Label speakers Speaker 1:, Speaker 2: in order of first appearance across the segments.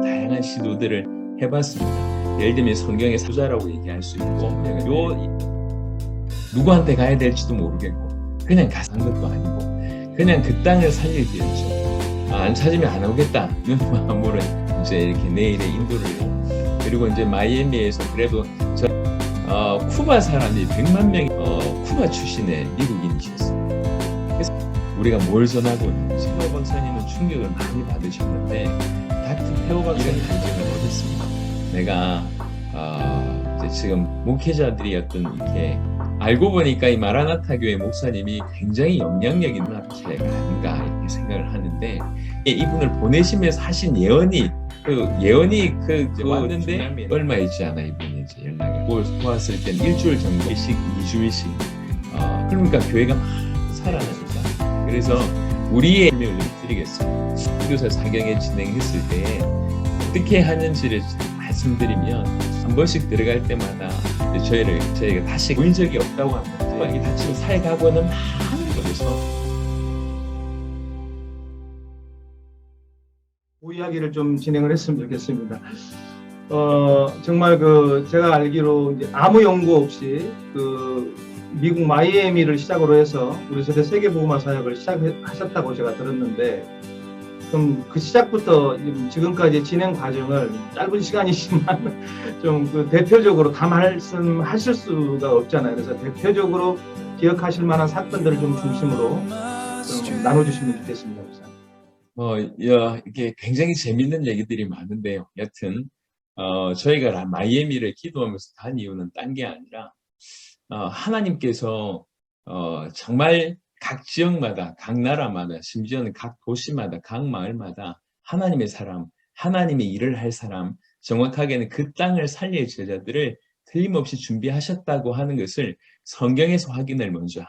Speaker 1: 다양한 시도들을 해봤습니다. 예를 들면 성경의 사자라고 얘기할 수 있고, 누구한테 가야 될지도 모르겠고, 그냥 가서 한 것도 아니고, 그냥 그 땅을 살리기 위해서 안 찾으면 안 오겠다는 마음으로 이제 이렇게 내일의 인도를 해요. 그리고 이제 마이애미에서 그래도 쿠바 사람이 100만 명이 쿠바 출신의 미국인이셨어요. 그래서 우리가 뭘 전하고 있는지 페오 박사님은 충격을 많이 받으셨는데 닥터 페오 박사님 발견을 얻었습니다. 내가 이제 지금 목회자들이 어떤 이렇게 알고 보니까 이 마라나타 교회 목사님이 굉장히 영향력 있는 학자가 아닌가 이렇게 생각을 하는데 이분을 보내시면서 하신 예언이 왔는데 얼마 있지 않아 이분이 이제 연락이 보았을 땐 일주일 정도씩 2주일씩 그러니까 교회가 막 살아납니다. 그래서 우리의 설명을 드리겠습니다. 기도사 사경에 진행했을 때 어떻게 하는지를 말씀드리면 한 번씩 들어갈 때마다 저희가 다시 보인 적이 없다고 합니다. 이게 다치고 살가고는 많은 거에서
Speaker 2: 그 이야기를 좀 진행을 했으면 좋겠습니다. 정말 제가 알기로 이제 아무 연구 없이 미국 마이애미를 시작으로 해서 우리 세대 세계복음화 사역을 시작하셨다고 제가 들었는데, 그럼 그 시작부터 지금까지 진행 과정을 짧은 시간이지만 좀 대표적으로 다 말씀하실 수가 없잖아요. 그래서 대표적으로 기억하실 만한 사건들을 좀 중심으로 좀 나눠주시면 좋겠습니다.
Speaker 1: 이게 굉장히 재밌는 얘기들이 많은데요. 여튼 저희가 마이애미를 기도하면서 간 이유는 딴 게 아니라 하나님께서 정말 각 지역마다, 각 나라마다, 심지어는 각 도시마다, 각 마을마다 하나님의 사람, 하나님의 일을 할 사람, 정확하게는 그 땅을 살릴 제자들을 틀림없이 준비하셨다고 하는 것을 성경에서 확인을 먼저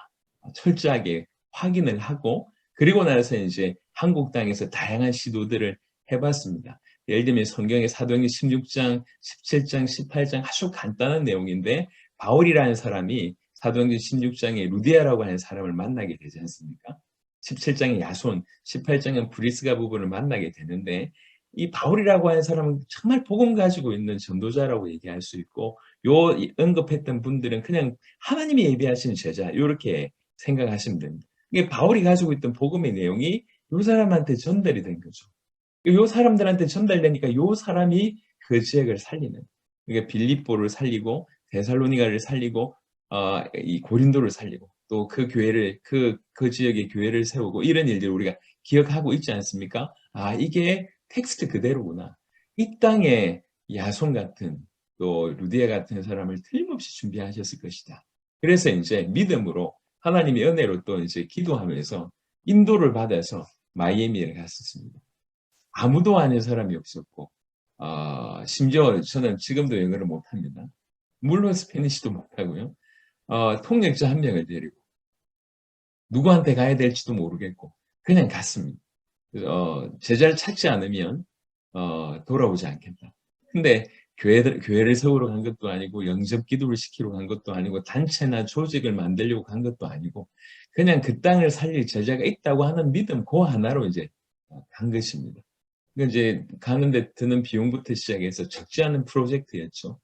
Speaker 1: 철저하게 확인을 하고, 그리고 나서 이제 한국 땅에서 다양한 시도들을 해봤습니다. 예를 들면 성경의 사도행전 16장, 17장, 18장 아주 간단한 내용인데 바울이라는 사람이 사도행전 16장에 루디아라고 하는 사람을 만나게 되지 않습니까? 17장에 야손, 18장은 브리스가 부부를 만나게 되는데 이 바울이라고 하는 사람은 정말 복음 가지고 있는 전도자라고 얘기할 수 있고, 요 언급했던 분들은 그냥 하나님이 예비하신 제자 이렇게 생각하시면 됩니다. 이게 바울이 가지고 있던 복음의 내용이 요 사람한테 전달이 된 거죠. 요 사람들한테 전달되니까 요 사람이 그 지역을 살리는, 그러니까 빌립보를 살리고 데살로니가를 살리고 이 고린도를 살리고 또 그 교회를 그 지역의 교회를 세우고 이런 일들을 우리가 기억하고 있지 않습니까? 이게 텍스트 그대로구나. 이 땅에 야손 같은 또 루디아 같은 사람을 틀림없이 준비하셨을 것이다. 그래서 이제 믿음으로 하나님의 은혜로 또 이제 기도하면서 인도를 받아서 마이애미를 갔었습니다. 아무도 아는 사람이 없었고, 심지어 저는 지금도 영어를 못합니다. 물론 스페니쉬도 못하고요. 통역자 한 명을 데리고 누구한테 가야 될지도 모르겠고 그냥 갔습니다. 제자를 찾지 않으면 돌아오지 않겠다. 근데 교회를 세우러 간 것도 아니고 영접 기도를 시키러 간 것도 아니고 단체나 조직을 만들려고 간 것도 아니고 그냥 그 땅을 살릴 제자가 있다고 하는 믿음 그 하나로 이제 간 것입니다. 이제 가는데 드는 비용부터 시작해서 적지 않은 프로젝트였죠.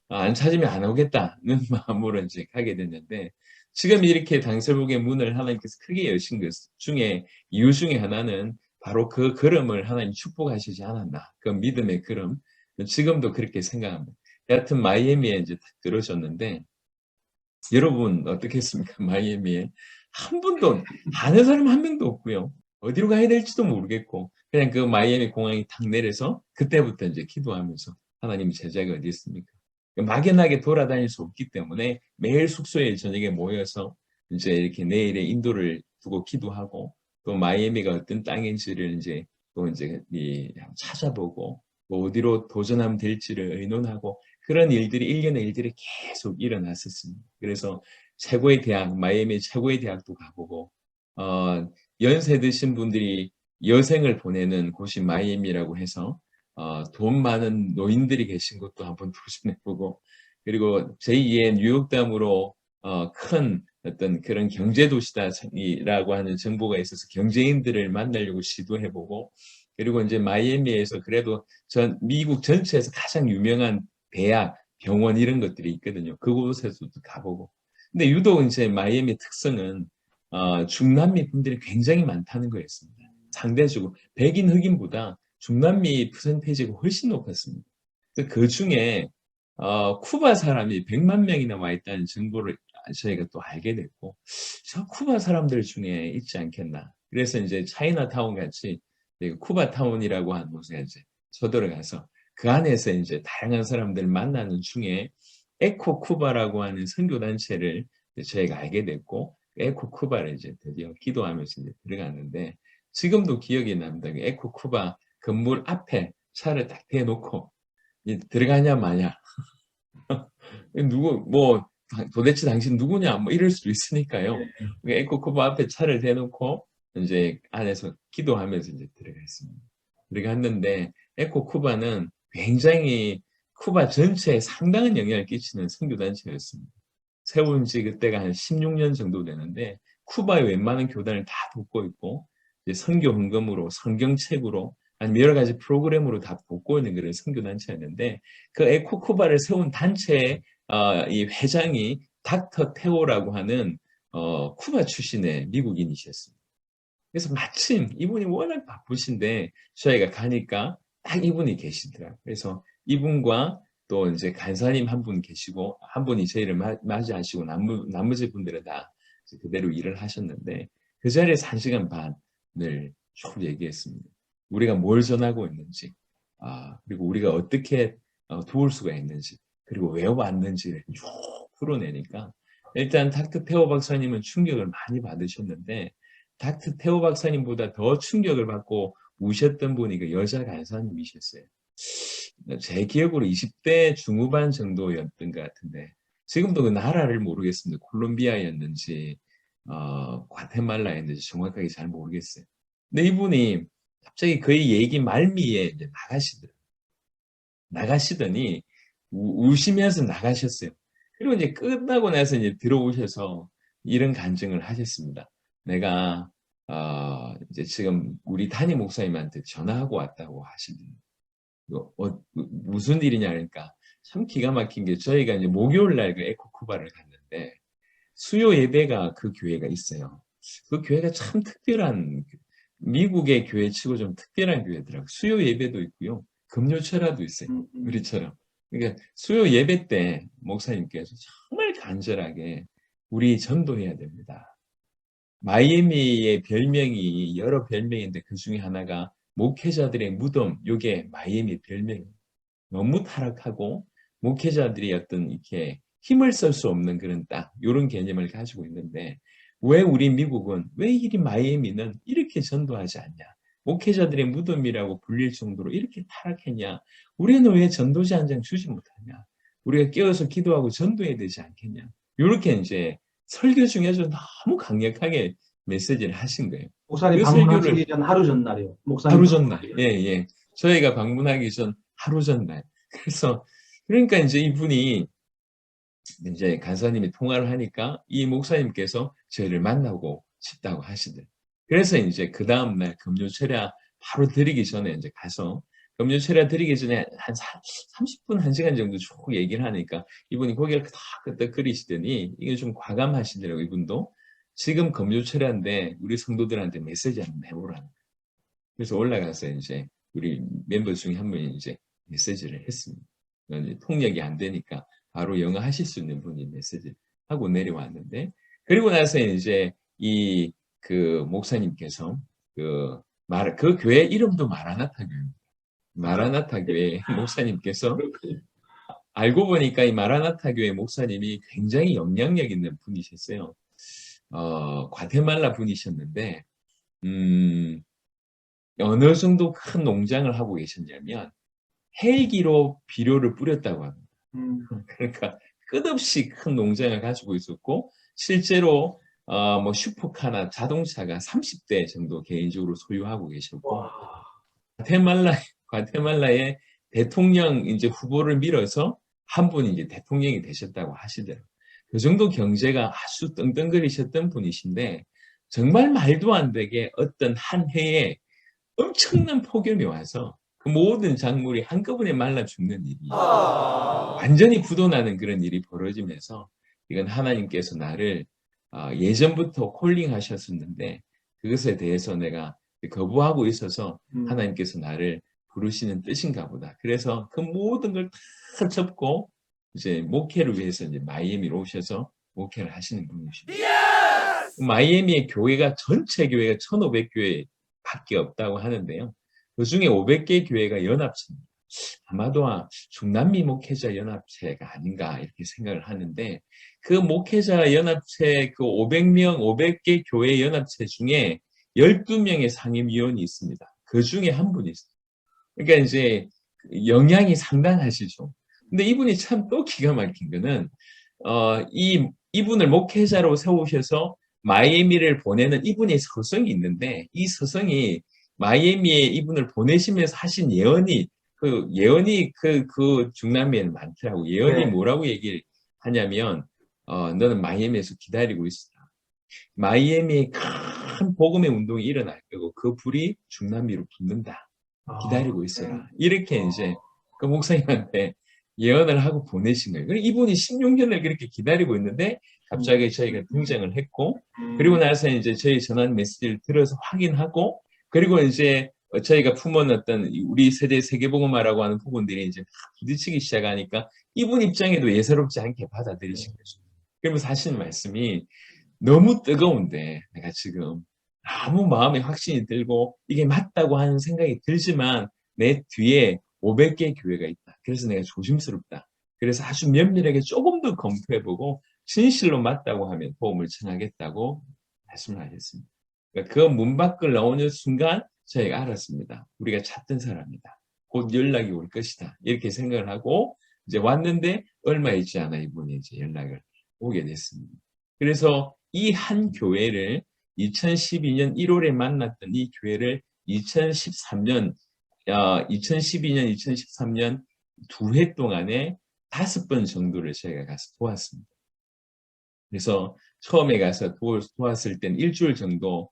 Speaker 1: 안 찾으면 안 오겠다는 마음으로 이제 가게 됐는데, 지금 이렇게 당설북의 문을 하나님께서 크게 여신 것 중에 이유 중에 하나는 바로 그 걸음을 하나님 축복하시지 않았나, 그 믿음의 걸음. 지금도 그렇게 생각합니다. 여하튼 마이애미에 이제 딱 들어오셨는데 여러분 어떻겠습니까? 마이애미에 한 분도 아는 사람 한 명도 없고요. 어디로 가야 될지도 모르겠고 그냥 그 마이애미 공항에 탁 내려서 그때부터 이제 기도하면서 하나님 제자가 어디 있습니까? 막연하게 돌아다닐 수 없기 때문에 매일 숙소에 저녁에 모여서 이제 이렇게 내일의 인도를 두고 기도하고 또 마이애미가 어떤 땅인지를 이제 또 이제 찾아보고 또 어디로 도전하면 될지를 의논하고 그런 일들이 일련의 일들이 계속 일어났었습니다. 그래서 최고의 대학, 마이애미 최고의 대학도 가보고 연세 드신 분들이 여생을 보내는 곳이 마이애미라고 해서 돈 많은 노인들이 계신 곳도 한번 도전해보고, 그리고 제2의 뉴욕담으로 큰 어떤 그런 경제도시다라고 하는 정보가 있어서 경제인들을 만나려고 시도해보고, 그리고 이제 마이애미에서 그래도 미국 전체에서 가장 유명한 대학, 병원 이런 것들이 있거든요. 그곳에서도 가보고. 근데 유독 이제 마이애미 특성은 중남미 분들이 굉장히 많다는 거였습니다. 상대적으로 백인 흑인보다 중남미 퍼센테이지가 훨씬 높았습니다. 그 중에 쿠바 사람이 100만 명이나 와 있다는 정보를 저희가 또 알게 됐고, 저 쿠바 사람들 중에 있지 않겠나. 그래서 이제 차이나타운 같이 쿠바타운이라고 하는 곳에 이제 쳐들어가서 그 안에서 이제 다양한 사람들 만나는 중에 에코 쿠바라고 하는 선교 단체를 저희가 알게 됐고, 에코 쿠바를 이제 드디어 기도하면서 이제 들어갔는데, 지금도 기억이 납니다. 에코 쿠바 건물 앞에 차를 딱 대놓고 들어가냐 마냐. 누구 뭐 도대체 당신 누구냐 뭐 이럴 수도 있으니까요. 에코 쿠바 앞에 차를 대놓고 이제 안에서 기도하면서 이제 들어갔습니다. 들어갔는데 에코 쿠바는 굉장히 쿠바 전체에 상당한 영향을 끼치는 선교단체였습니다. 세운 지 그때가 한 16년 정도 되는데 쿠바의 웬만한 교단을 다 돕고 있고 이제 선교 헌금으로 성경책으로 아니면 여러 가지 프로그램으로 다 돕고 있는 그런 선교단체였는데 그 에코 쿠바를 세운 단체의 이 회장이 닥터 테오라고 하는 쿠바 출신의 미국인이셨습니다. 그래서 마침 이분이 워낙 바쁘신데 저희가 가니까 딱 이분이 계시더라고요. 그래서 이분과 또 이제 간사님 한 분 계시고 한 분이 저희를 맞이하시고 나머지 분들은 다 그대로 일을 하셨는데 그 자리에서 1시간 반을 쭉 얘기했습니다. 우리가 뭘 전하고 있는지 그리고 우리가 어떻게 도울 수가 있는지 그리고 왜 왔는지를 쭉 풀어내니까 일단 닥터 테오 박사님은 충격을 많이 받으셨는데 닥터 테오 박사님보다 더 충격을 받고 우셨던 분이 그 여자 간사님이셨어요. 제 기억으로 20대 중후반 정도였던 것 같은데 지금도 그 나라를 모르겠습니다. 콜롬비아였는지 과테말라였는지 정확하게 잘 모르겠어요. 근데 이분이 갑자기 거의 얘기 말미에 이제 나가시더니 우시면서 나가셨어요. 그리고 이제 끝나고 나서 이제 들어오셔서 이런 간증을 하셨습니다. 내가 이제 지금 우리 담임 목사님한테 전화하고 왔다고 하시더니 무슨 일이냐 그러니까 참 기가 막힌 게 저희가 이제 목요일 날 그 에코쿠바를 갔는데 수요 예배가 그 교회가 있어요. 그 교회가 참 특별한 미국의 교회치고 좀 특별한 교회더라고요. 수요 예배도 있고요. 금요철야도 있어요. 우리처럼. 그러니까 수요 예배 때 목사님께서 정말 간절하게 우리 전도해야 됩니다. 마이애미의 별명이 여러 별명인데 그 중에 하나가 목회자들의 무덤, 요게 마이애미 별명이에요. 너무 타락하고 목회자들이 어떤 이렇게 힘을 쓸 수 없는 그런 딱 이런 개념을 가지고 있는데 왜 우리 미국은 왜 이리 마이애미는 이렇게 전도하지 않냐? 목회자들의 무덤이라고 불릴 정도로 이렇게 타락했냐? 우리는 왜 전도지 한 장 주지 못하냐? 우리가 깨어서 기도하고 전도해야 되지 않겠냐? 이렇게 이제 설교 중에서 너무 강력하게 메시지를 하신 거예요.
Speaker 2: 목사님
Speaker 1: 그
Speaker 2: 방문하시기 전 하루 전날이요. 목사님
Speaker 1: 하루 전날. 예. 저희가 방문하기 전 하루 전날. 그래서 그러니까 이제 이분이 이제 간사님이 통화를 하니까 이 목사님께서 저희를 만나고 싶다고 하시더라고요. 그래서 이제 그 다음날 금요철야 바로 드리기 전에 이제 가서 금요철야 드리기 전에 한 30분, 1시간 정도 쭉 얘기를 하니까 이분이 고개를 끄덕끄덕거리시더니 이게 좀 과감하시더라고요. 이분도 지금 금요철야인데 우리 성도들한테 메시지 한번 해보라는 거예요. 그래서 올라가서 이제 우리 멤버 중에 한 분이 이제 메시지를 했습니다. 통역이 안 되니까 바로 영어 하실 수 있는 분이 메시지 하고 내려왔는데 그리고 나서 이제 이 그 목사님께서 그 교회 이름도 마라나타 교회입니다. 마라나타 교회 목사님께서 알고 보니까 이 마라나타 교회 목사님이 굉장히 영향력 있는 분이셨어요. 과테말라 분이셨는데 어느 정도 큰 농장을 하고 계셨냐면 헬기로 비료를 뿌렸다고 합니다. 그러니까 끝없이 큰 농장을 가지고 있었고 실제로 뭐 슈퍼카나 자동차가 30대 정도 개인적으로 소유하고 계셨고 과테말라의 대통령 이제 후보를 밀어서 한 분이 이제 대통령이 되셨다고 하시더라고요. 그 정도 경제가 아주 떵떵거리셨던 분이신데 정말 말도 안 되게 어떤 한 해에 엄청난 폭염이 와서 그 모든 작물이 한꺼번에 말라 죽는 일이 완전히 부도나는 그런 일이 벌어지면서 이건 하나님께서 나를 예전부터 콜링하셨었는데 그것에 대해서 내가 거부하고 있어서 하나님께서 나를 부르시는 뜻인가 보다. 그래서 그 모든 걸 다 접고 이제 목회를 위해서 이제 마이애미로 오셔서 목회를 하시는 분이십니다. 마이애미의 교회가 전체 교회가 1,500교회밖에 없다고 하는데요. 그 중에 500개 교회가 연합체입니다. 아마도 중남미 목회자 연합체가 아닌가 이렇게 생각을 하는데 그 목회자 연합체 그 500명 500개 교회 연합체 중에 12명의 상임위원이 있습니다. 그 중에 한 분이 있어요. 그러니까 이제 영향이 상당하시죠. 근데 이분이 참 또 기가 막힌 거는 이분을 목회자로 세우셔서 마이애미를 보내는 이분의 서성이 있는데 이 서성이 마이애미에 이분을 보내시면서 하신 예언이 그 중남미에는 많더라고. 예언이
Speaker 2: 네.
Speaker 1: 뭐라고 얘기를 하냐면 너는 마이애미에서 기다리고 있어라. 마이애미에 큰 복음의 운동이 일어날 거고 그 불이 중남미로 붙는다. 기다리고 있어라. 이렇게 이제 그 목사님한테 예언을 하고 보내신 거예요. 그리고 이분이 16년을 그렇게 기다리고 있는데 갑자기 저희가 등장을 했고 그리고 나서 이제 저희 전한 메시지를 들어서 확인하고 그리고 이제 저희가 품어놨던 우리 세대 세계복음화라고 하는 부분들이 이제 부딪히기 시작하니까 이분 입장에도 예사롭지 않게 받아들이신 거죠. 그러면서 하시는 말씀이 너무 뜨거운데 내가 지금 아무 마음에 확신이 들고 이게 맞다고 하는 생각이 들지만 내 뒤에 500개 교회가 있다. 그래서 내가 조심스럽다. 그래서 아주 면밀하게 조금 더 검토해보고 진실로 맞다고 하면 도움을 청하겠다고 말씀을 하셨습니다. 그러니까 그 문 밖을 나오는 순간 저희가 알았습니다. 우리가 찾던 사람이다. 곧 연락이 올 것이다. 이렇게 생각을 하고 이제 왔는데 얼마 있지 않아 이분이 이제 연락을 오게 됐습니다. 그래서 이 한 교회를 2012년 1월에 만났던 이 교회를 2012년, 2013년 2회 동안에 5번 정도를 저희가 가서 도왔습니다. 그래서 처음에 가서 도왔을 땐 일주일 정도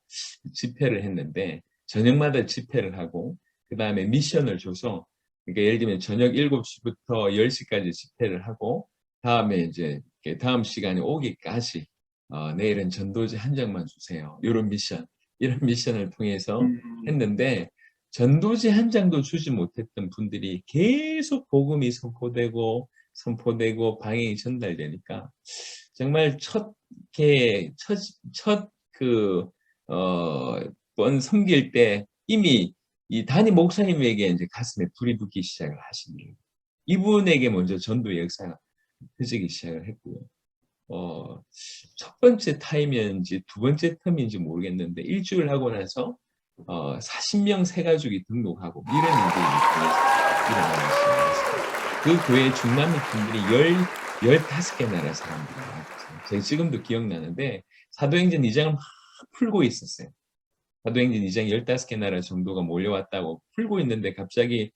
Speaker 1: 집회를 했는데 저녁마다 집회를 하고 그 다음에 미션을 줘서 그러니까 예를 들면 저녁 7시부터 10시까지 집회를 하고 다음에 이제 다음 시간이 오기까지 내일은 전도지 한 장만 주세요. 이런 미션을 통해서 했는데 전도지 한 장도 주지 못했던 분들이 계속 복음이 선포되고 방향이 전달되니까 정말 번 섬길 때 이미 이 담임 목사님에게 이제 가슴에 불이 붙기 시작을 하신 거예요. 이분에게 먼저 전도의 역사가 펴지기 시작을 했고요. 첫 번째 타임이었는지 두 번째 텀인지 모르겠는데 일주일 하고 나서 40명 새 가족이 등록하고 이런 일들이 일어나기 시작했어요. 그 교회 중남미 분들이 15개 나라 사람들이 왔어요. 제가 지금도 기억나는데 사도행전 2장을 막 풀고 있었어요. 사도행전 2장 15개 나라 정도가 몰려왔다고 풀고 있는데 갑자기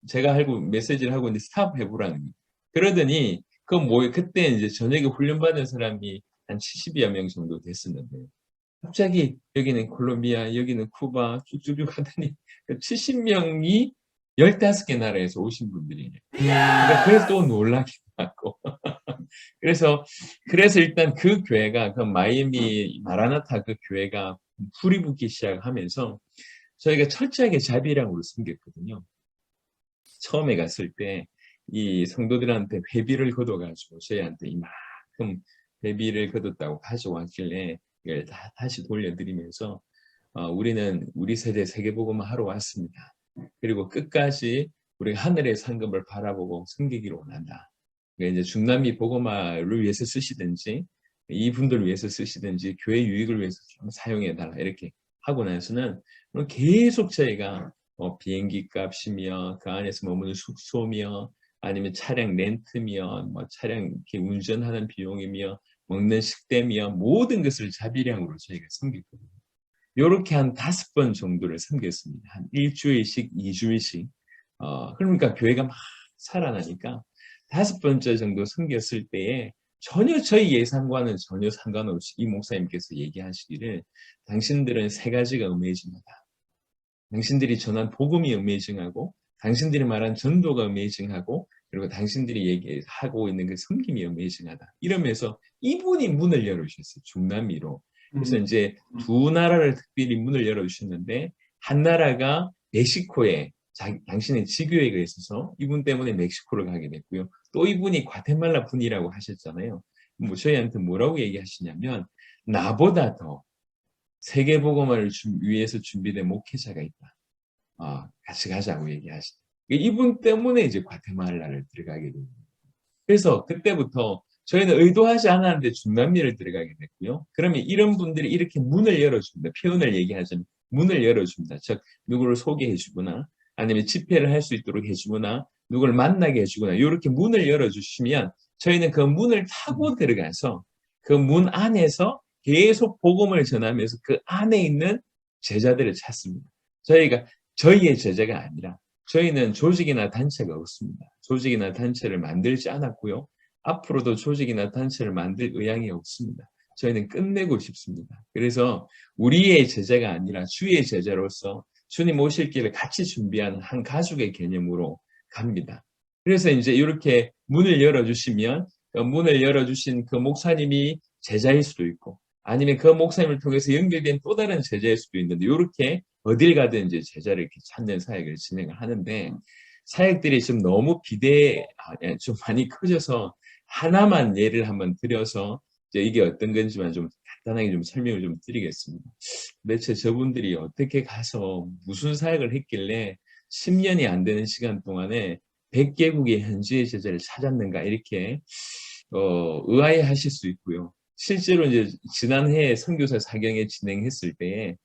Speaker 1: 제가 알고 메시지를 하고 있는데 스탑 해보라는 거예요. 그러더니 그때 이제 저녁에 훈련받은 사람이 한 70여 명 정도 됐었는데 갑자기 여기는 콜롬비아, 여기는 쿠바 쭉쭉쭉 하더니 70명이 15개 나라에서 오신 분들이에요. 그러니까 그래서 또 놀라기도 하고 그래서 일단 그 교회가 그 마이애미 마라나타 그 교회가 불이 붙기 시작하면서 저희가 철저하게 자비량으로 섬겼거든요. 처음에 갔을 때 이 성도들한테 회비를 걷어가지고 저희한테 이만큼 회비를 걷었다고 가져왔길래 이걸 다시 돌려드리면서 우리는 우리 세대 세계복음을 하러 왔습니다. 그리고 끝까지 우리가 하늘의 상급을 바라보고 섬기기를 원한다. 그러니까 이제 중남미 복음화를 위해서 쓰시든지 이분들을 위해서 쓰시든지 교회 유익을 위해서 좀 사용해달라 이렇게 하고 나서는 계속 저희가 비행기 값이며 그 안에서 머무는 숙소며 아니면 차량 렌트며 뭐 차량 이렇게 운전하는 비용이며 먹는 식대며 모든 것을 자비량으로 저희가 섬겼거든요. 이렇게 한 5번 정도를 섬겼습니다. 한 일주일씩, 2주일씩. 그러니까 교회가 막 살아나니까 5번째 정도 섬겼을 때에 전혀 저희 예상과는 전혀 상관없이 이 목사님께서 얘기하시기를 당신들은 3가지가 음해집니다. 당신들이 전한 복음이 어메이징하고 당신들이 말한 전도가 어메이징하고 그리고 당신들이 얘기하고 있는 그 섬김이 어메이징하다. 이러면서 이분이 문을 열어주셨어요. 중남미로. 그래서 이제 두 나라를 특별히 문을 열어주셨는데 한 나라가 멕시코에 당신의 지교회가 있어서 이분 때문에 멕시코를 가게 됐고요. 또 이분이 과테말라 분이라고 하셨잖아요. 뭐 저희한테 뭐라고 얘기하시냐면 나보다 더 세계복음화를 위해서 준비된 목회자가 있다. 같이 가자고 얘기하시죠. 이분 때문에 이제 과테말라를 들어가게 됩니다. 그래서 그때부터 저희는 의도하지 않았는데 중남미를 들어가게 됐고요. 그러면 이런 분들이 이렇게 문을 열어줍니다. 표현을 얘기하자면 문을 열어줍니다. 즉 누구를 소개해주거나 아니면 집회를 할 수 있도록 해주거나 누구를 만나게 해주거나 이렇게 문을 열어주시면 저희는 그 문을 타고 들어가서 그 문 안에서 계속 복음을 전하면서 그 안에 있는 제자들을 찾습니다. 저희의 제자가 아니라 저희는 조직이나 단체가 없습니다. 조직이나 단체를 만들지 않았고요. 앞으로도 조직이나 단체를 만들 의향이 없습니다. 저희는 끝내고 싶습니다. 그래서 우리의 제자가 아니라 주의 제자로서 주님 오실 길을 같이 준비하는 한 가족의 개념으로 갑니다. 그래서 이제 이렇게 문을 열어주시면 그 문을 열어주신 그 목사님이 제자일 수도 있고 아니면 그 목사님을 통해서 연결된 또 다른 제자일 수도 있는데 이렇게 어딜 가든 이제 제자를 이렇게 찾는 사역을 진행을 하는데 사역들이 좀 너무 좀 많이 커져서 하나만 예를 한번 드려서 이게 어떤 건지만 좀 간단하게 좀 설명을 좀 드리겠습니다. 도대체 저분들이 어떻게 가서 무슨 사역을 했길래 10년이 안 되는 시간 동안에 100개국의 현지의 제자를 찾았는가 이렇게 의아해하실 수 있고요. 실제로 이제 지난해 선교사 사경회 진행했을 때에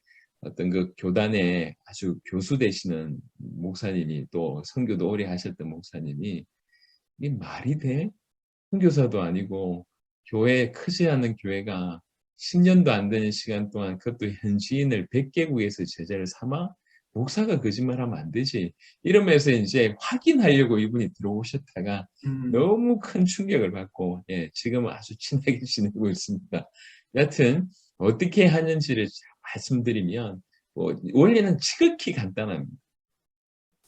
Speaker 1: 어떤 그 교단에 아주 교수 되시는 목사님이 또 선교도 오래 하셨던 목사님이 이게 말이 돼? 선교사도 아니고 교회 크지 않은 교회가 10년도 안 되는 시간 동안 그것도 현지인을 100개국에서 제자를 삼아 목사가 거짓말하면 안 되지. 이러면서 이제 확인하려고 이분이 들어오셨다가 너무 큰 충격을 받고 지금은 아주 친하게 지내고 있습니다. 여하튼 어떻게 하는지를 말씀드리면 원리는 지극히 간단합니다.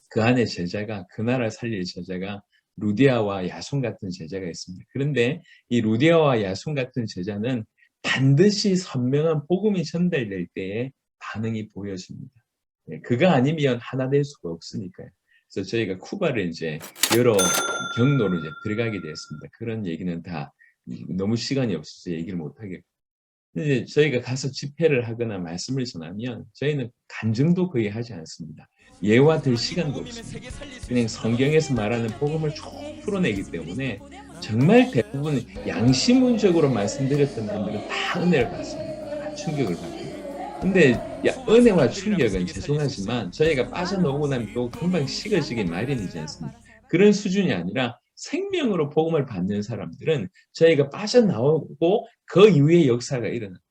Speaker 1: 그 안에 제자가 그 나라 살릴 제자가 루디아와 야손 같은 제자가 있습니다. 그런데 이 루디아와 야손 같은 제자는 반드시 선명한 복음이 전달될 때에 반응이 보여집니다. 그가 아니면 하나 될 수가 없으니까요. 그래서 저희가 쿠바를 이제 여러 경로로 이제 들어가게 되었습니다. 그런 얘기는 다 너무 시간이 없어서 얘기를 못 하겠고. 이제 저희가 가서 집회를 하거나 말씀을 전하면 저희는 간증도 거의 하지 않습니다. 예와 들 시간도 없습니다. 그냥 성경에서 말하는 복음을 쭉 풀어내기 때문에 정말 대부분 양심론적으로 말씀드렸던 분들은 다 은혜를 받습니다. 다 충격을 받고. 근데 은혜와 충격은 죄송하지만 저희가 빠져나오고 나면 또 금방 식어지기 마련이지 않습니까? 그런 수준이 아니라 생명으로 복음을 받는 사람들은 저희가 빠져나오고 그 이후에 역사가 일어납니다.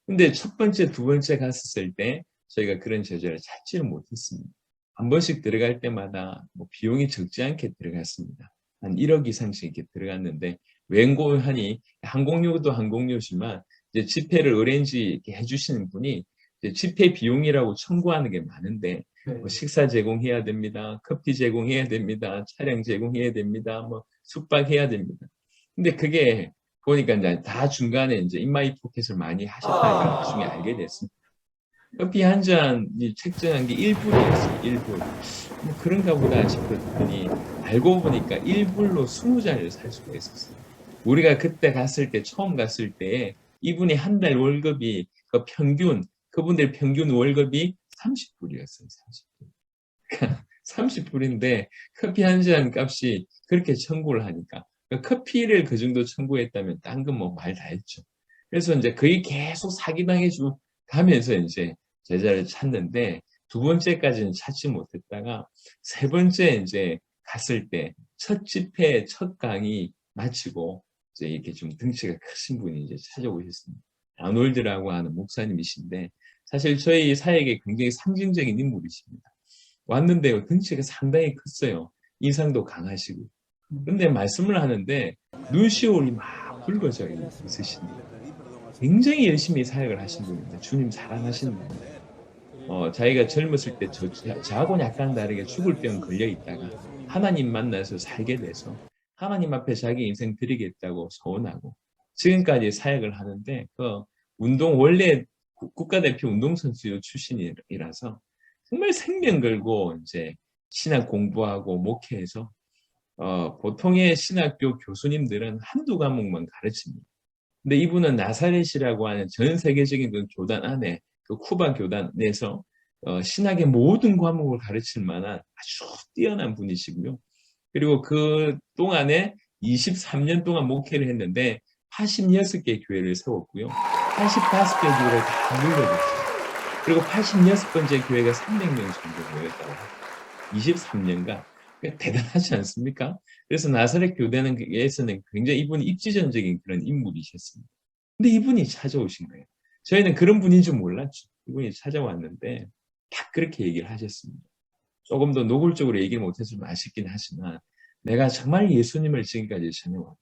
Speaker 1: 근데 첫 번째, 두 번째 갔었을 때 저희가 그런 제자를 찾지를 못했습니다. 한 번씩 들어갈 때마다 비용이 적지 않게 들어갔습니다. 한 1억 이상씩 이렇게 들어갔는데 웬고하니 항공료도 항공료지만 이제 집회를 어레인지 이렇게 해주시는 분이 이제 집회 비용이라고 청구하는 게 많은데 식사 제공해야 됩니다. 커피 제공해야 됩니다. 차량 제공해야 됩니다. 숙박해야 됩니다. 근데 그게 보니까 이제 다 중간에 이제 인마이 포켓을 많이 하셨다는 걸 나중에 알게 됐습니다. 커피 한 잔이 책정한 게 1불이었어요. 1불. 그런가 보다 싶었더니 알고 보니까 1불로 20잔을 살 수가 있었어요. 우리가 그때 갔을 때 처음 갔을 때 이분이 한 달 월급이 그분들 평균 월급이 30불이었어요. 30불. 30불인데 커피 한 잔 값이 그렇게 청구를 하니까 커피를 그 정도 청구했다면 딴 건 말 다 했죠. 그래서 이제 거의 계속 사기당해주고 가면서 이제 제자를 찾는데 두 번째까지는 찾지 못했다가 세 번째 이제 갔을 때 첫 집회 첫 강의 마치고 이제 이렇게 좀 등치가 크신 분이 이제 찾아오셨습니다. 아놀드라고 하는 목사님이신데 사실 저희 사역에 굉장히 상징적인 인물이십니다. 왔는데 등치가 상당히 컸어요. 인상도 강하시고. 근데 말씀을 하는데 눈시울이 막 붉어져 있으신데 굉장히 열심히 사역을 하신 분입니다. 주님 사랑하시는 분입니다. 자기가 젊었을 때 저하고 약간 다르게 죽을 병 걸려 있다가 하나님 만나서 살게 돼서 하나님 앞에 자기 인생 드리겠다고 서원하고 지금까지 사역을 하는데 그 운동 원래 국가대표 운동선수 출신이라서 정말 생명 걸고 이제 신학 공부하고 목회해서 보통의 신학교 교수님들은 한두 과목만 가르칩니다. 근데 이분은 나사렛이라고 하는 전 세계적인 그 교단 안에 그 쿠바 교단 내에서 신학의 모든 과목을 가르칠 만한 아주 뛰어난 분이시고요. 그리고 그 동안에 23년 동안 목회를 했는데 86개 교회를 세웠고요. 85개 교회를 다 물려줬어요. 그리고 86번째 교회가 300명 정도 모였다고 합니다. 23년간. 대단하지 않습니까? 그래서 나사렛 교대에서는 굉장히 이분이 입지전적인 그런 인물이셨습니다. 근데 이분이 찾아오신 거예요. 저희는 그런 분인 줄 몰랐죠. 이분이 찾아왔는데 딱 그렇게 얘기를 하셨습니다. 조금 더 노골적으로 얘기를 못해서 좀 아쉽긴 하지만 내가 정말 예수님을 지금까지 전해왔다.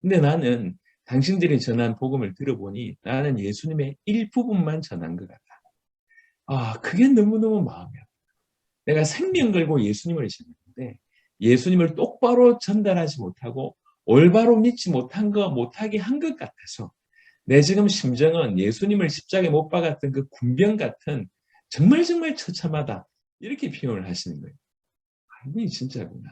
Speaker 1: 근데 나는 당신들이 전한 복음을 들어보니 나는 예수님의 일부분만 전한 것 같다. 그게 너무너무 마음이 아파. 내가 생명 걸고 예수님을 전했는데 예수님을 똑바로 전달하지 못하고 올바로 믿지 못하게 한 것 같아서 내 지금 심정은 예수님을 십자가에 못 박았던 그 군병 같은 정말 처참하다. 이렇게 표현을 하시는 거예요. 이분이 진짜구나.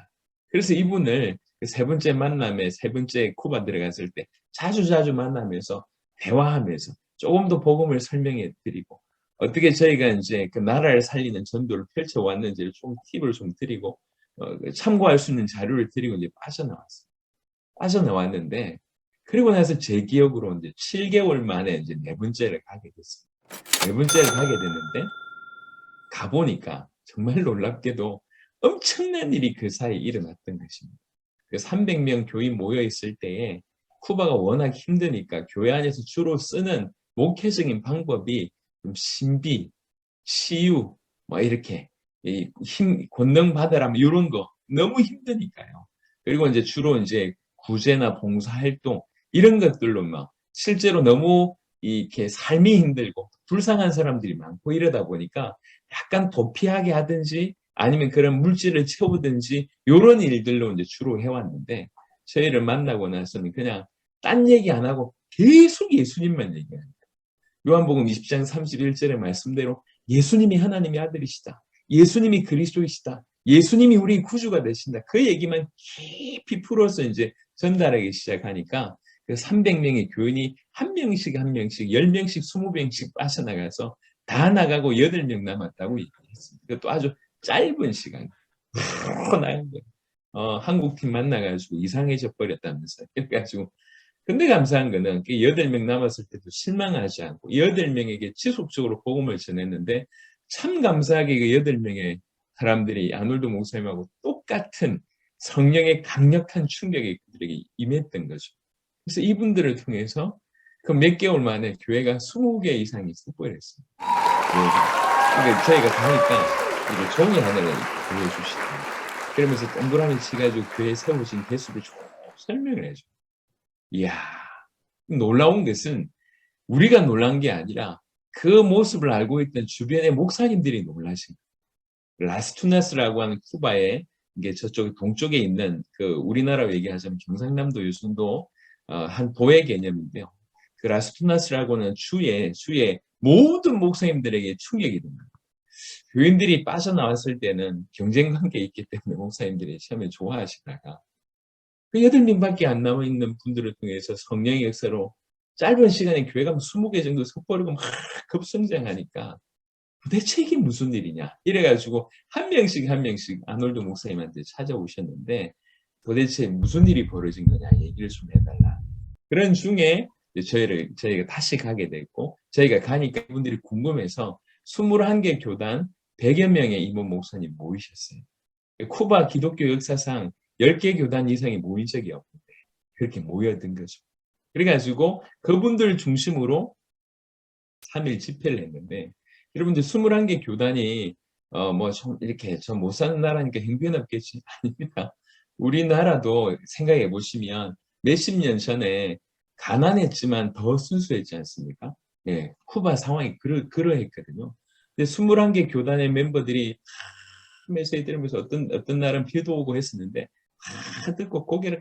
Speaker 1: 그래서 이분을 세 번째 만남에 세 번째 쿠바 들어갔을 때 자주 만나면서 대화하면서 조금 더 복음을 설명해 드리고 어떻게 저희가 이제 그 나라를 살리는 전도를 펼쳐왔는지를 좀 팁을 좀 드리고 참고할 수 있는 자료를 드리고 이제 빠져나왔는데 그리고 나서 제 기억으로 이제 7개월 만에 이제 네 번째를 가게 됐습니다. 네 번째를 가게 됐는데 가보니까 정말 놀랍게도 엄청난 일이 그 사이에 일어났던 것입니다. 그 300명 교인 모여 있을 때에 쿠바가 워낙 힘드니까 교회 안에서 주로 쓰는 목회적인 방법이 좀 신비, 치유, 뭐 이렇게 권능 받으라 이런 거 너무 힘드니까요. 그리고 이제 주로 이제 구제나 봉사 활동 이런 것들로 막 실제로 너무 이렇게 삶이 힘들고 불쌍한 사람들이 많고 이러다 보니까 약간 도피하게 하든지 아니면 그런 물질을 채우든지 이런 일들로 이제 주로 해왔는데 저희를 만나고 나서는 그냥 딴 얘기 안 하고 계속 예수님만 얘기합니다. 요한복음 20장 31절의 말씀대로 예수님이 하나님의 아들이시다. 예수님이 그리스도이시다. 예수님이 우리 구주가 되신다. 그 얘기만 깊이 풀어서 이제 전달하기 시작하니까 그 300명의 교인이 한 명씩 10명씩 20명씩 빠져나가서 다 나가고 8명 남았다고 얘기했습니다. 그것도 아주 짧은 시간. 나간 거예요. 한국팀 만나가지고 이상해져 버렸다면서요. 그래가지고 근데 감사한 거는 8명 남았을 때도 실망하지 않고 8명에게 지속적으로 복음을 전했는데 참 감사하게 그 8명의 사람들이 아놀드 목사님하고 똑같은 성령의 강력한 충격이 그들에게 임했던 거죠. 그래서 이분들을 통해서 그 몇 개월 만에 교회가 20개 이상이 섞어냈습니다. 그러니까 저희가 가니까 이제 종이 하나를 보여주시더라고요. 그러면서 동그라미 치가지고 교회 세우신 개수를 쭉 설명을 해줘요. 이야, 놀라운 것은 우리가 놀란 게 아니라 그 모습을 알고 있던 주변의 목사님들이 놀라신 거예요. 라스투나스라고 하는 쿠바에 이게 저쪽 동쪽에 있는 그 우리나라로 얘기하자면 경상남도 유순도 한 도의 개념인데요. 그 라스투나스라고는 주에 모든 목사님들에게 충격이 됩니다. 교인들이 빠져나왔을 때는 경쟁 관계에 있기 때문에 목사님들이 처음에 좋아하시다가 그 8명밖에 안 남아있는 분들을 통해서 성령의 역사로 짧은 시간에 교회가 20개 정도 섞어버리고 막 급성장하니까 도대체 이게 무슨 일이냐 이래가지고 한 명씩 아놀드 목사님한테 찾아오셨는데 도대체 무슨 일이 벌어진 거냐 얘기를 좀 해달라. 그런 중에 저희가 다시 가게 됐고 저희가 가니까 이분들이 궁금해서 21개 교단 100여 명의 임원 목사님 모이셨어요. 쿠바 기독교 역사상 10개 교단 이상이 모인 적이 없는데 그렇게 모여든 거죠. 그래가지고 그분들 중심으로 3일 집회를 했는데 여러분들 21개 교단이 이렇게 저 못 사는 나라니까 형편없겠지 아닙니다. 우리나라도 생각해 보시면 몇십 년 전에 가난했지만 더 순수했지 않습니까? 네, 쿠바 상황이 그러했거든요. 근데 21개 교단의 멤버들이 메시지 들으면서 어떤 날은 비도 오고 했었는데 듣고 고개를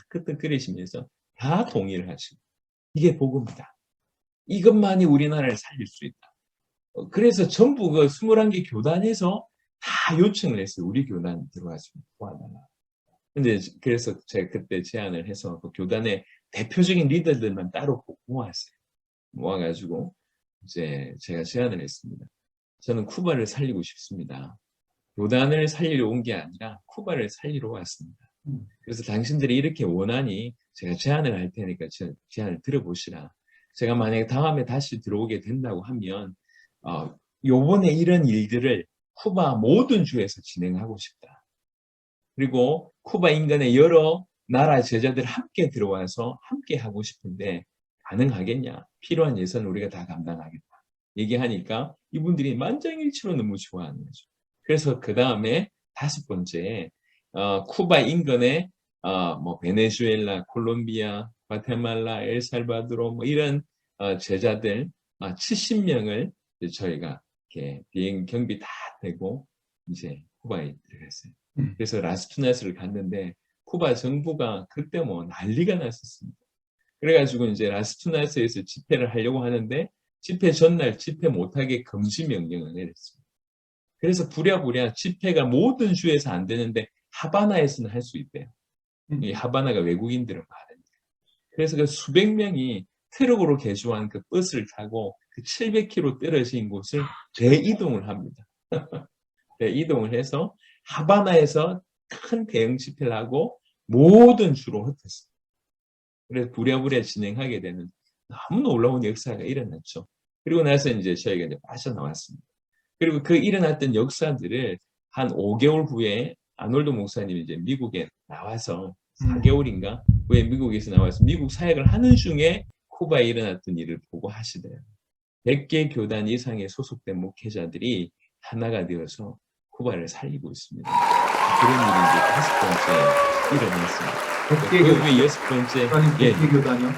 Speaker 1: 끄덕거리시면서 다 동의를 하시고 이게 복음이다. 이것만이 우리나라를 살릴 수 있다. 그래서 전부 그 21개 교단에서 다 요청을 했어요. 우리 교단 들어와서 도와달라. 근데 그래서 제가 그때 제안을 해서 그 교단의 대표적인 리더들만 따로 모았어요. 모아가지고 이제 제가 제안을 했습니다. 저는 쿠바를 살리고 싶습니다. 교단을 살리러 온 게 아니라 쿠바를 살리러 왔습니다. 그래서 당신들이 이렇게 원하니 제가 제안을 할 테니까 제안을 들어보시라. 제가 만약에 다음에 다시 들어오게 된다고 하면 요번에 이런 일들을 쿠바 모든 주에서 진행하고 싶다. 그리고 쿠바 인근의 여러 나라 제자들 함께 들어와서 함께 하고 싶은데 가능하겠냐? 필요한 예산을 우리가 다 감당하겠다. 얘기하니까 이분들이 만장일치로 너무 좋아하는 거죠. 그래서 그 다음에 5번째 쿠바 인근의 뭐 베네수엘라, 콜롬비아, 과테말라, 엘살바도르 뭐 이런 제자들 70명을 저희가 이렇게 비행 경비 다 대고 이제 쿠바에 들어갔어요. 그래서 라스투나스를 갔는데 쿠바 정부가 그때 뭐 난리가 났었습니다. 그래가지고 이제 라스투나스에서 집회를 하려고 하는데 집회 전날 집회 못하게 금지 명령을 내렸습니다. 그래서 부랴부랴 집회가 모든 주에서 안 되는데 하바나에서는 할 수 있대요. 이 하바나가 외국인들은 많으니까. 그래서 그 수백 명이 트럭으로 개조한 그 버스를 타고 그 700km 떨어진 곳을 대이동을 합니다. 대이동을 해서 하바나에서 큰 대형 집회를 하고 모든 주로 흩었어요. 그래서 부랴부랴 진행하게 되는 너무 놀라운 역사가 일어났죠. 그리고 나서 이제 저희가 이제 빠져나왔습니다. 그리고 그 일어났던 역사들을 한 5개월 후에 아놀드 목사님이 이제 미국에 나와서 4개월인가 후에 미국에서 나와서 미국 사역을 하는 중에 쿠바에 일어났던 일을 보고 하시더라고요. 100개 교단 이상의 소속된 목회자들이 하나가 되어서 쿠바를 살리고 있습니다. 그런 일이 이제 5번째 일어났습니다. 그 후에 6번째
Speaker 2: 100개 교단이요?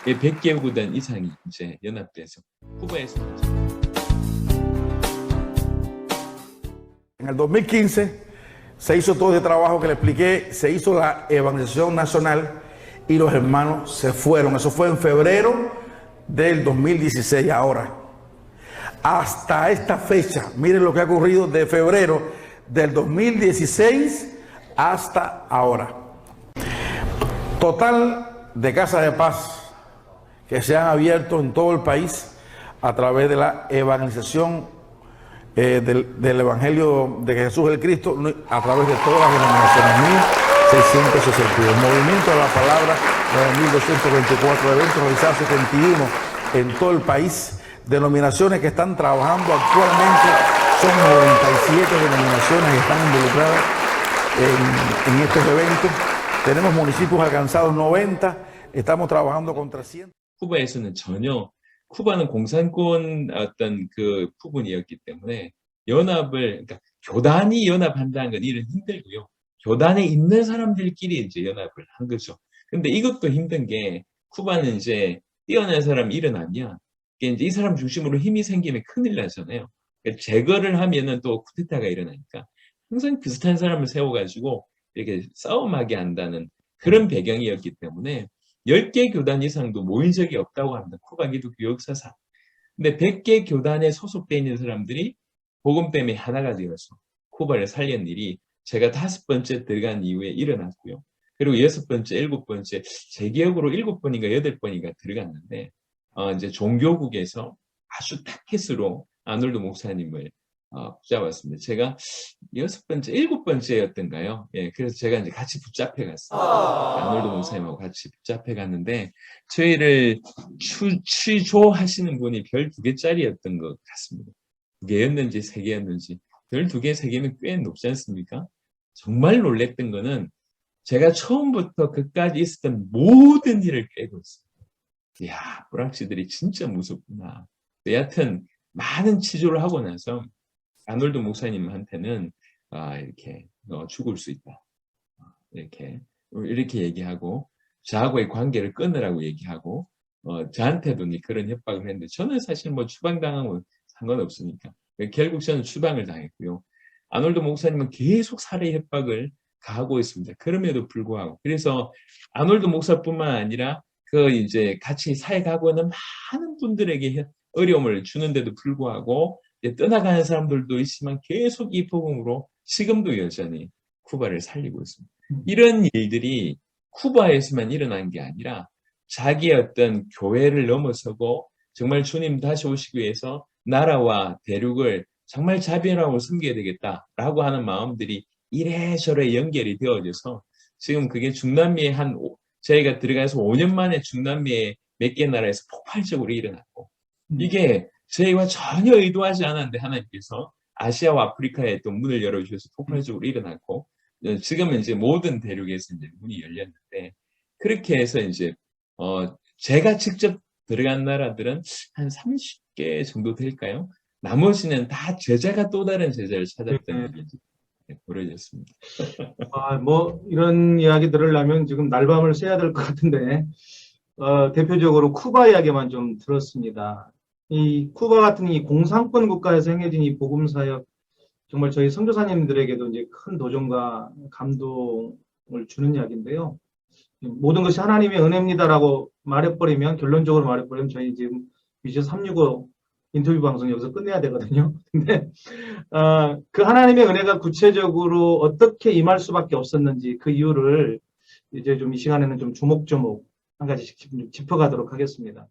Speaker 1: 100개 교단 이상이 이제 연합돼서 쿠바에서
Speaker 3: En el 2015 se hizo todo ese trabajo que le expliqué, se hizo la evangelización nacional y los hermanos se fueron. Eso fue en febrero del 2016 ahora. Hasta esta fecha, miren lo que ha ocurrido de febrero del 2016 hasta ahora. Total de casas de paz que se han abierto en todo el país a través de la evangelización del Evangelio de Jesús el Cristo a través de todas las denominaciones. 1.662. Movimiento de la Palabra, 9.224 eventos realizados 71 en todo el país. Denominaciones que están trabajando actualmente son 97 denominaciones que están involucradas en estos eventos. Tenemos municipios alcanzados 90, estamos trabajando con 300.
Speaker 1: 쿠바에서는 전혀 쿠바는 공산권 어떤 그 부분이었기 때문에 연합을 그러니까 교단이 연합한다는 건 일은 힘들고요. 교단에 있는 사람들끼리 이제 연합을 한 거죠. 근데 이것도 힘든 게 쿠바는 이제 뛰어난 사람이 일어나면 이제 이 사람 중심으로 힘이 생기면 큰일 나잖아요. 그러니까 제거를 하면은 또 쿠데타가 일어나니까 항상 비슷한 사람을 세워가지고 이렇게 싸움하게 한다는 그런 배경이었기 때문에 10개 교단 이상도 모인 적이 없다고 합니다. 쿠바 기독교 역사상. 근데 100개 교단에 소속되어 있는 사람들이 복음 때문에 하나가 되어서 쿠바를 살린 일이 제가 5번째 들어간 이후에 일어났고요. 그리고 6번째, 7번째, 제 기억으로 7번인가 8번인가 들어갔는데 이제 종교국에서 아주 타켓으로 아놀드 목사님을 붙잡았습니다. 제가 6번째, 7번째였던가요? 예, 그래서 제가 이제 같이 붙잡혀 갔어요. 아놀드 목사님하고 같이 붙잡혀 갔는데, 저희를 취조하시는 분이 별 2개짜리였던 것 같습니다. 2개였는지 3개였는지, 별 2개, 3개면 꽤 높지 않습니까? 정말 놀랬던 거는 제가 처음부터 끝까지 있었던 모든 일을 깨고 있어요. 이야, 불락시들이 진짜 무섭구나. 여하튼 많은 치조를 하고 나서 아놀드 목사님한테는 이렇게 너 죽을 수 있다. 이렇게 얘기하고 저하고의 관계를 끊으라고 얘기하고 저한테도 그런 협박을 했는데 저는 사실 뭐 추방당하고 상관없으니까. 결국 저는 추방을 당했고요. 아놀드 목사님은 계속 살해 협박을 가하고 있습니다. 그럼에도 불구하고. 그래서 아놀드 목사뿐만 아니라 그 이제 같이 사회 가고 있는 많은 분들에게 어려움을 주는데도 불구하고 떠나가는 사람들도 있지만 계속 이 복음으로 지금도 여전히 쿠바를 살리고 있습니다. 이런 일들이 쿠바에서만 일어난 게 아니라 자기의 어떤 교회를 넘어서고 정말 주님 다시 오시기 위해서 나라와 대륙을 정말 자비하고 섬겨야 되겠다라고 하는 마음들이 이래저래 연결이 되어져서 지금 그게 중남미에 저희가 들어가서 5년 만에 중남미의 몇 개 나라에서 폭발적으로 일어났고 이게 저희가 전혀 의도하지 않았는데 하나님께서 아시아와 아프리카에 또 문을 열어주셔서 폭발적으로 일어났고 지금은 이제 모든 대륙에서 이제 문이 열렸는데 그렇게 해서 이제 제가 직접 들어간 나라들은 한 30개 정도 될까요? 나머지는 다 제자가 또 다른 제자를 찾았던 일이 벌어졌습니다.
Speaker 2: 뭐 이런 이야기 들으려면 지금 날밤을 새야 될 것 같은데 대표적으로 쿠바 이야기만 좀 들었습니다. 이 쿠바 같은 이 공산권 국가에서 행해진 이 복음 사역 정말 저희 선교사님들에게도 이제 큰 도전과 감동을 주는 이야기인데요. 모든 것이 하나님의 은혜입니다라고 말해버리면 결론적으로 말해버리면 저희 지금 위즈 365 인터뷰 방송 여기서 끝내야 되거든요. 근데 그 하나님의 은혜가 구체적으로 어떻게 임할 수밖에 없었는지 그 이유를 이제 좀 이 시간에는 좀 조목조목 한 가지씩 짚어가도록 하겠습니다.